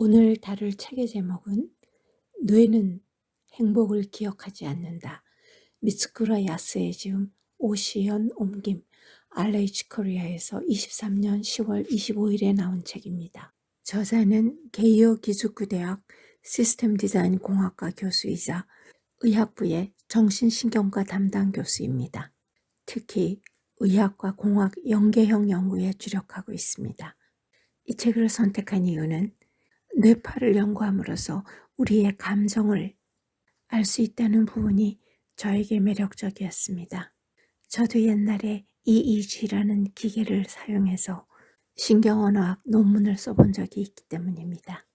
오늘 다룰 책의 제목은 뇌는 행복을 기억하지 않는다. 미츠쿠라 야스에 지음 오시연 옮김 RH 코리아에서 23년 10월 25일에 나온 책입니다. 저자는 게이오 기즈쿠 대학 시스템 디자인 공학과 교수이자 의학부의 정신신경과 담당 교수입니다. 특히 의학과 공학 연계형 연구에 주력하고 있습니다. 이 책을 선택한 이유는 뇌파를 연구함으로써 우리의 감정을 알 수 있다는 부분이 저에게 매력적이었습니다. 저도 옛날에 EEG라는 기계를 사용해서 신경언어학 논문을 써본 적이 있기 때문입니다.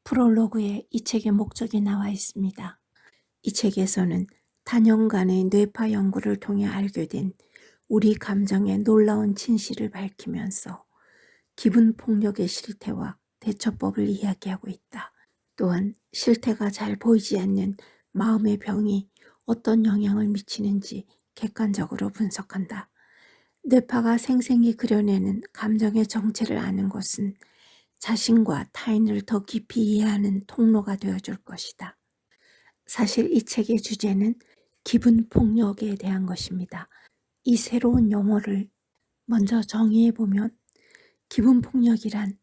프롤로그에 이 책의 목적이 나와 있습니다. 이 책에서는 단연간의 뇌파 연구를 통해 알게 된 우리 감정의 놀라운 진실을 밝히면서 기분 폭력의 실태와 대처법을 이야기하고 있다. 또한 실태가 잘 보이지 않는 마음의 병이 어떤 영향을 미치는지 객관적으로 분석한다. 뇌파가 생생히 그려내는 감정의 정체를 아는 것은 자신과 타인을 더 깊이 이해하는 통로가 되어줄 것이다. 사실 이 책의 주제는 기분 폭력에 대한 것입니다. 이 새로운 용어를 먼저 정의해보면 기분 폭력이란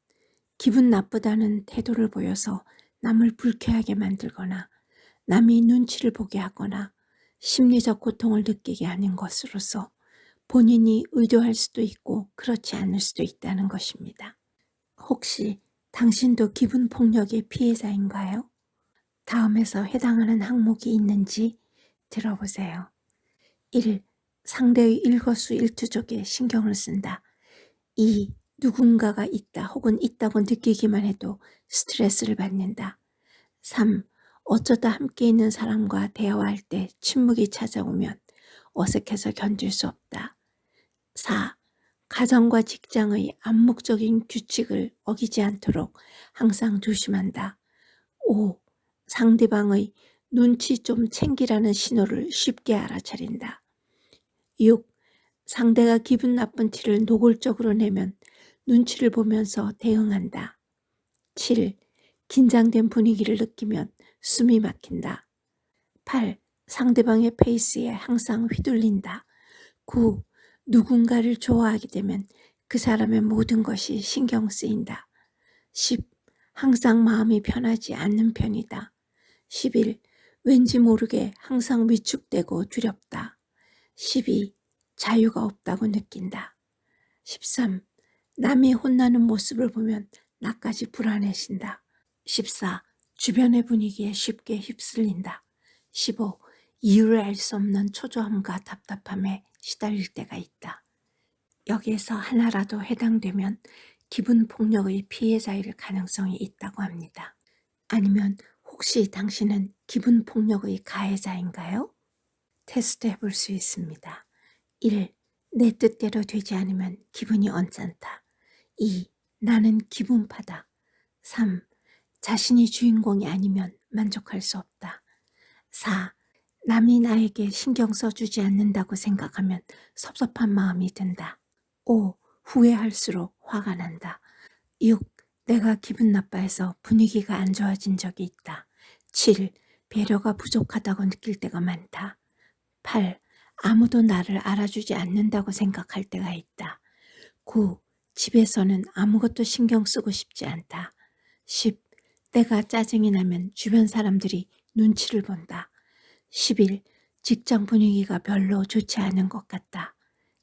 기분 나쁘다는 태도를 보여서 남을 불쾌하게 만들거나 남이 눈치를 보게 하거나 심리적 고통을 느끼게 하는 것으로서 본인이 의도할 수도 있고 그렇지 않을 수도 있다는 것입니다. 혹시 당신도 기분 폭력의 피해자인가요? 다음에서 해당하는 항목이 있는지 들어보세요. 1. 상대의 일거수일투족에 신경을 쓴다. 2. 누군가가 있다 혹은 있다고 느끼기만 해도 스트레스를 받는다. 3. 어쩌다 함께 있는 사람과 대화할 때 침묵이 찾아오면 어색해서 견딜 수 없다. 4. 가정과 직장의 암묵적인 규칙을 어기지 않도록 항상 조심한다. 5. 상대방의 눈치 좀 챙기라는 신호를 쉽게 알아차린다. 6. 상대가 기분 나쁜 티를 노골적으로 내면 눈치를 보면서 대응한다. 7. 긴장된 분위기를 느끼면 숨이 막힌다. 8. 상대방의 페이스에 항상 휘둘린다. 9. 누군가를 좋아하게 되면 그 사람의 모든 것이 신경 쓰인다. 10. 항상 마음이 편하지 않는 편이다. 11. 왠지 모르게 항상 위축되고 두렵다. 12. 자유가 없다고 느낀다. 13. 남이 혼나는 모습을 보면 나까지 불안해진다. 14. 주변의 분위기에 쉽게 휩쓸린다. 15. 이유를 알 수 없는 초조함과 답답함에 시달릴 때가 있다. 여기에서 하나라도 해당되면 기분 폭력의 피해자일 가능성이 있다고 합니다. 아니면 혹시 당신은 기분 폭력의 가해자인가요? 테스트 해볼 수 있습니다. 1. 내 뜻대로 되지 않으면 기분이 언짢다. 2. 나는 기분파다. 3. 자신이 주인공이 아니면 만족할 수 없다. 4. 남이 나에게 신경 써주지 않는다고 생각하면 섭섭한 마음이 든다. 5. 후회할수록 화가 난다. 6. 내가 기분 나빠해서 분위기가 안 좋아진 적이 있다. 7. 배려가 부족하다고 느낄 때가 많다. 8. 아무도 나를 알아주지 않는다고 생각할 때가 있다. 9. 집에서는 아무것도 신경 쓰고 싶지 않다. 10. 내가 짜증이 나면 주변 사람들이 눈치를 본다. 11. 직장 분위기가 별로 좋지 않은 것 같다.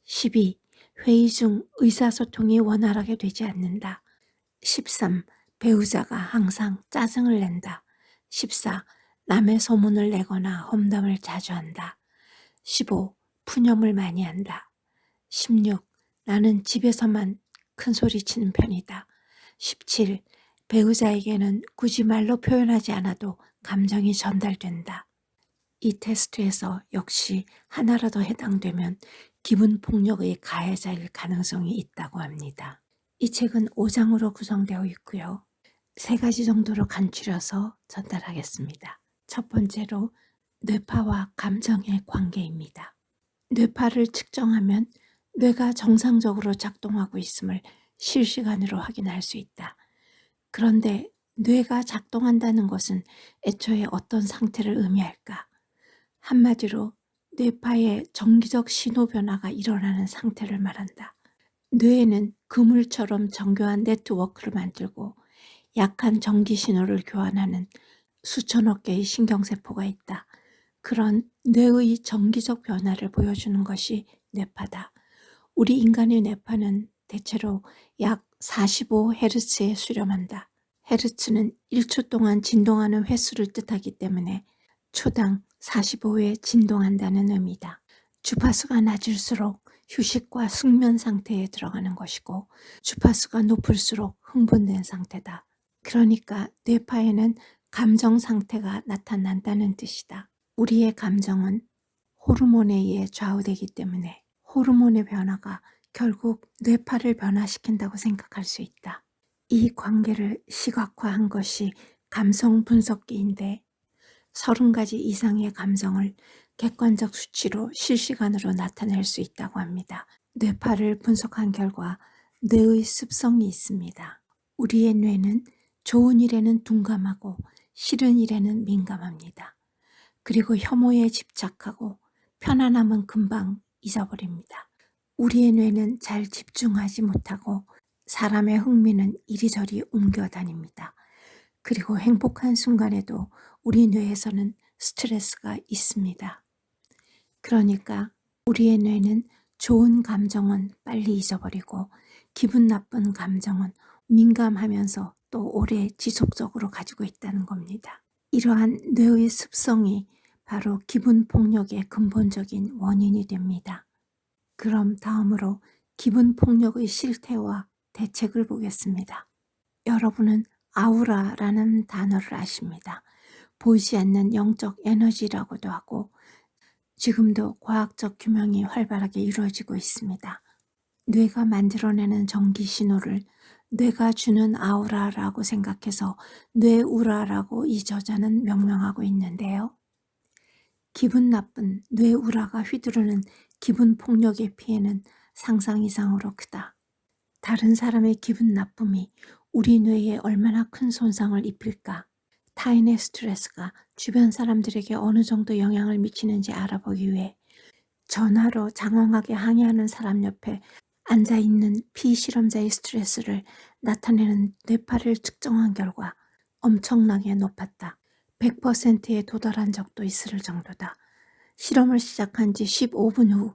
12. 회의 중 의사소통이 원활하게 되지 않는다. 13. 배우자가 항상 짜증을 낸다. 14. 남의 소문을 내거나 험담을 자주 한다. 15. 푸념을 많이 한다. 16. 나는 집에서만 큰 소리 치는 편이다. 17. 배우자에게는 굳이 말로 표현하지 않아도 감정이 전달된다. 이 테스트에서 역시 하나라도 해당되면 기분 폭력의 가해자일 가능성이 있다고 합니다. 이 책은 5장으로 구성되어 있고요. 3가지 정도로 간추려서 전달하겠습니다. 첫 번째로 뇌파와 감정의 관계입니다. 뇌파를 측정하면 뇌가 정상적으로 작동하고 있음을 실시간으로 확인할 수 있다. 그런데 뇌가 작동한다는 것은 애초에 어떤 상태를 의미할까? 한마디로 뇌파의 정기적 신호 변화가 일어나는 상태를 말한다. 뇌에는 그물처럼 정교한 네트워크를 만들고 약한 전기 신호를 교환하는 수천억 개의 신경세포가 있다. 그런 뇌의 정기적 변화를 보여주는 것이 뇌파다. 우리 인간의 뇌파는 대체로 약 45Hz에 수렴한다. 헤르츠는 1초 동안 진동하는 횟수를 뜻하기 때문에 초당 45회 진동한다는 의미다. 주파수가 낮을수록 휴식과 숙면 상태에 들어가는 것이고 주파수가 높을수록 흥분된 상태다. 그러니까 뇌파에는 감정 상태가 나타난다는 뜻이다. 우리의 감정은 호르몬에 의해 좌우되기 때문에 호르몬의 변화가 결국 뇌파를 변화시킨다고 생각할 수 있다. 이 관계를 시각화한 것이 감성 분석기인데 30가지 이상의 감정을 객관적 수치로 실시간으로 나타낼 수 있다고 합니다. 뇌파를 분석한 결과 뇌의 습성이 있습니다. 우리의 뇌는 좋은 일에는 둔감하고 싫은 일에는 민감합니다. 그리고 혐오에 집착하고 편안함은 금방 잊어버립니다. 우리의 뇌는 잘 집중하지 못하고 사람의 흥미는 이리저리 옮겨 다닙니다. 그리고 행복한 순간에도 우리 뇌에서는 스트레스가 있습니다. 그러니까 우리의 뇌는 좋은 감정은 빨리 잊어버리고 기분 나쁜 감정은 민감하면서 또 오래 지속적으로 가지고 있다는 겁니다. 이러한 뇌의 습성이 바로 기분 폭력의 근본적인 원인이 됩니다. 그럼 다음으로 기분 폭력의 실태와 대책을 보겠습니다. 여러분은 아우라라는 단어를 아십니다. 보이지 않는 영적 에너지라고도 하고 지금도 과학적 규명이 활발하게 이루어지고 있습니다. 뇌가 만들어내는 전기 신호를 뇌가 주는 아우라라고 생각해서 뇌우라라고 이 저자는 명명하고 있는데요. 기분 나쁜 뇌우라가 휘두르는 기분 폭력의 피해는 상상 이상으로 크다. 다른 사람의 기분 나쁨이 우리 뇌에 얼마나 큰 손상을 입힐까? 타인의 스트레스가 주변 사람들에게 어느 정도 영향을 미치는지 알아보기 위해 전화로 장황하게 항의하는 사람 옆에 앉아있는 피실험자의 스트레스를 나타내는 뇌파를 측정한 결과 엄청나게 높았다. 100%에 도달한 적도 있을 정도다. 실험을 시작한 지 15분 후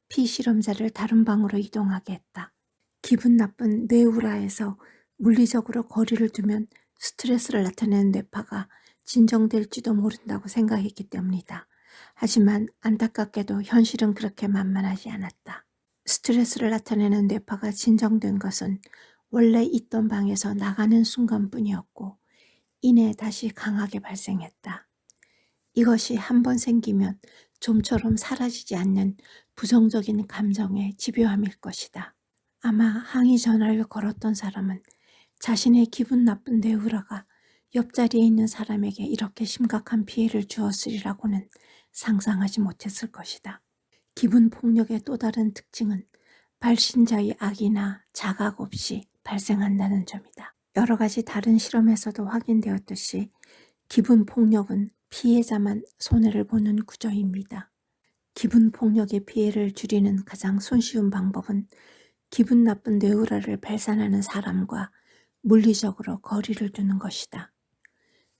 피실험자를 다른 방으로 이동하게 했다. 기분 나쁜 뇌우라에서 물리적으로 거리를 두면 스트레스를 나타내는 뇌파가 진정될지도 모른다고 생각했기 때문이다. 하지만 안타깝게도 현실은 그렇게 만만하지 않았다. 스트레스를 나타내는 뇌파가 진정된 것은 원래 있던 방에서 나가는 순간뿐이었고 이내 다시 강하게 발생했다. 이것이 한번 생기면 좀처럼 사라지지 않는 부정적인 감정의 집요함일 것이다. 아마 항의 전화를 걸었던 사람은 자신의 기분 나쁜 뇌우라가 옆자리에 있는 사람에게 이렇게 심각한 피해를 주었으리라고는 상상하지 못했을 것이다. 기분 폭력의 또 다른 특징은 발신자의 악이나 자각 없이 발생한다는 점이다. 여러 가지 다른 실험에서도 확인되었듯이 기분 폭력은 피해자만 손해를 보는 구조입니다. 기분 폭력의 피해를 줄이는 가장 손쉬운 방법은 기분 나쁜 뇌우라를 발산하는 사람과 물리적으로 거리를 두는 것이다.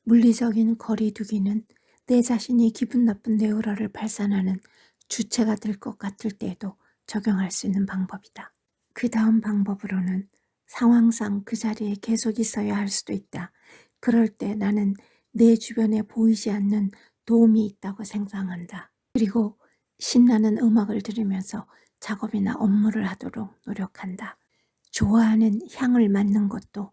물리적인 거리 두기는 내 자신이 기분 나쁜 뇌우라를 발산하는 주체가 될 것 같을 때에도 적용할 수 있는 방법이다. 그 다음 방법으로는 상황상 그 자리에 계속 있어야 할 수도 있다. 그럴 때 나는 내 주변에 보이지 않는 도움이 있다고 생각한다. 그리고 신나는 음악을 들으면서 작업이나 업무를 하도록 노력한다. 좋아하는 향을 맡는 것도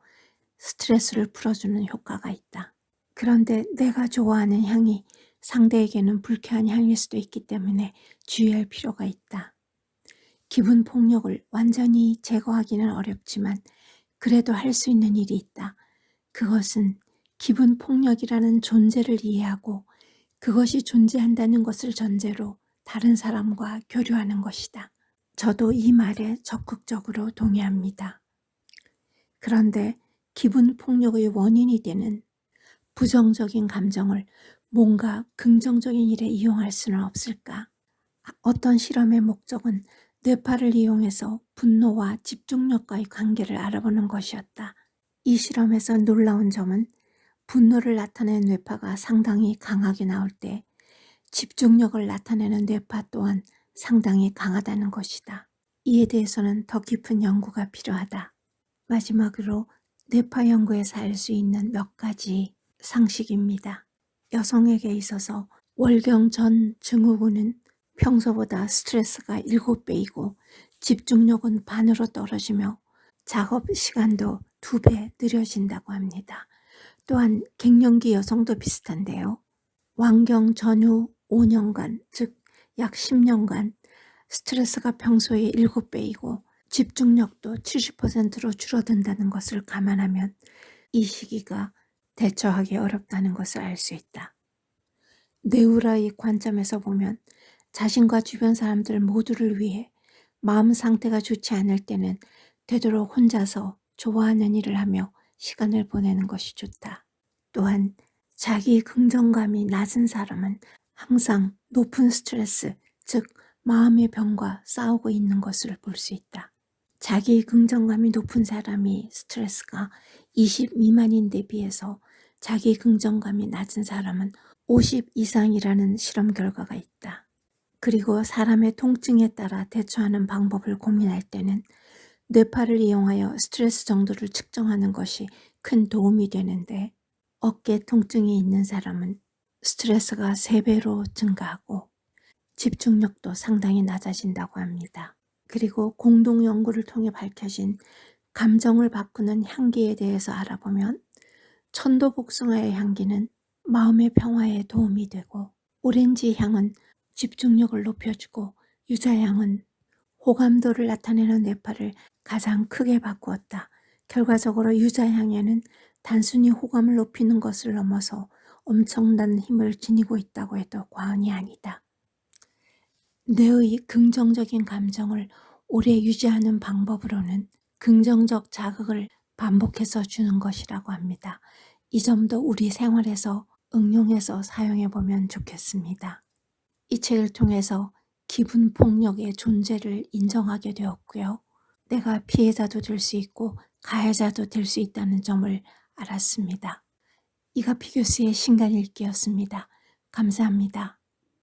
스트레스를 풀어주는 효과가 있다. 그런데 내가 좋아하는 향이 상대에게는 불쾌한 향일 수도 있기 때문에 주의할 필요가 있다. 기분 폭력을 완전히 제거하기는 어렵지만 그래도 할 수 있는 일이 있다. 그것은 기분 폭력이라는 존재를 이해하고 그것이 존재한다는 것을 전제로 다른 사람과 교류하는 것이다. 저도 이 말에 적극적으로 동의합니다. 그런데 기분 폭력의 원인이 되는 부정적인 감정을 뭔가 긍정적인 일에 이용할 수는 없을까? 어떤 실험의 목적은 뇌파를 이용해서 분노와 집중력과의 관계를 알아보는 것이었다. 이 실험에서 놀라운 점은 분노를 나타내는 뇌파가 상당히 강하게 나올 때 집중력을 나타내는 뇌파 또한 상당히 강하다는 것이다. 이에 대해서는 더 깊은 연구가 필요하다. 마지막으로 뇌파 연구에서 알 수 있는 몇 가지 상식입니다. 여성에게 있어서 월경 전 증후군은 평소보다 스트레스가 7배이고 집중력은 반으로 떨어지며 작업 시간도 2배 느려진다고 합니다. 또한 갱년기 여성도 비슷한데요. 완경 전후 5년간, 즉 약 10년간 스트레스가 평소의 7배이고 집중력도 70%로 줄어든다는 것을 감안하면 이 시기가 대처하기 어렵다는 것을 알 수 있다. 뇌우라의 관점에서 보면 자신과 주변 사람들 모두를 위해 마음 상태가 좋지 않을 때는 되도록 혼자서 좋아하는 일을 하며 시간을 보내는 것이 좋다. 또한 자기 긍정감이 낮은 사람은 항상 높은 스트레스, 즉 마음의 병과 싸우고 있는 것을 볼 수 있다. 자기 긍정감이 높은 사람이 스트레스가 20 미만인데 비해서 자기 긍정감이 낮은 사람은 50 이상이라는 실험 결과가 있다. 그리고 사람의 통증에 따라 대처하는 방법을 고민할 때는 뇌파를 이용하여 스트레스 정도를 측정하는 것이 큰 도움이 되는데 어깨 통증이 있는 사람은 스트레스가 3배로 증가하고 집중력도 상당히 낮아진다고 합니다. 그리고 공동 연구를 통해 밝혀진 감정을 바꾸는 향기에 대해서 알아보면 천도복숭아의 향기는 마음의 평화에 도움이 되고 오렌지 향은 집중력을 높여주고 유자향은 호감도를 나타내는 뇌파를 가장 크게 바꾸었다. 결과적으로 유자향에는 단순히 호감을 높이는 것을 넘어서 엄청난 힘을 지니고 있다고 해도 과언이 아니다. 뇌의 긍정적인 감정을 오래 유지하는 방법으로는 긍정적 자극을 반복해서 주는 것이라고 합니다. 이 점도 우리 생활에서 응용해서 사용해 보면 좋겠습니다. 이 책을 통해서 기분 폭력의 존재를 인정하게 되었고요. 내가 피해자도 될 수 있고 가해자도 될 수 있다는 점을 알았습니다. 이가피 교수의 신간 읽기였습니다. 감사합니다.